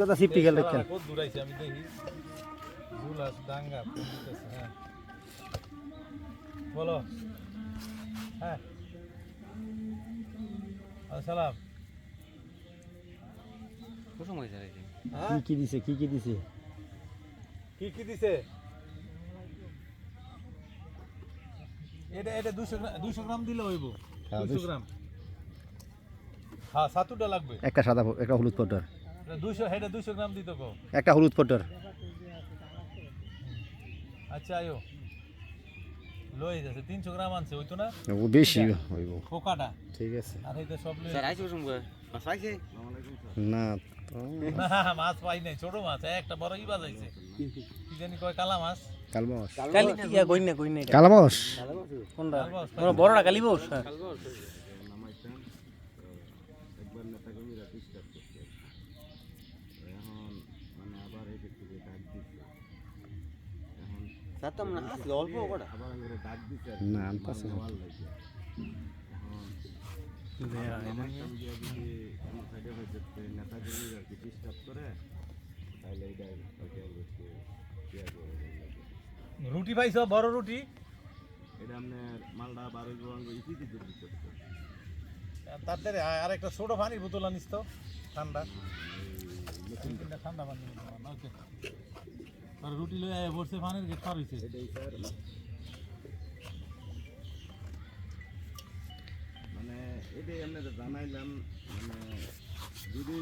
কথা সিপি গেল কেন কত দূর আইছে আমি দেখি জুলাস ডাঙ্গা কোন দিকে আছে হ্যাঁ বলো হ্যাঁ আসসালাম কত সময় যায় কি কি দিছে কি কি দিছে কি দিছে এটা 200 গ্রাম দিলে হইব 200 গ্রাম হ্যাঁ সাতুটা লাগবে একটা সাদা একটা হলুদ পাউডার 200 গ্রাম দিতে কো একটা হলুদ পাউডার আচ্ছা আয়ো লই যাচ্ছে 300 গ্রাম আনছে হইতো না ও বেশি হইব পোকাটা ঠিক আছে আর এইটা সব লই স্যার আইছো সময় মাছ পাইছে না তো না মাছ পাই নাই ছোট মাছ একটা বড় ই বাজাইছে কি জানি কয় কালা মাছ কালমাস কালি কি কইনা এটা কালমাস কোনটা কালবাস বড় বড়টা কালিবস হ্যাঁ সাতম না আসলে অল্প কটা না আনতাছে রুটি পাইছো বড় রুটি এটা আপনার মালদা 12 রঙ ইপিতে দিতে তাড়াতাড়ি আর একটা ছোট পানির বোতল আনিস তো ঠান্ডা ঠান্ডা পানি ওকে আর রুটি লয়ে আয় বসে পানির গেট পার হইছে মানে এটাই আপনাদের জানাইলাম মানে যদি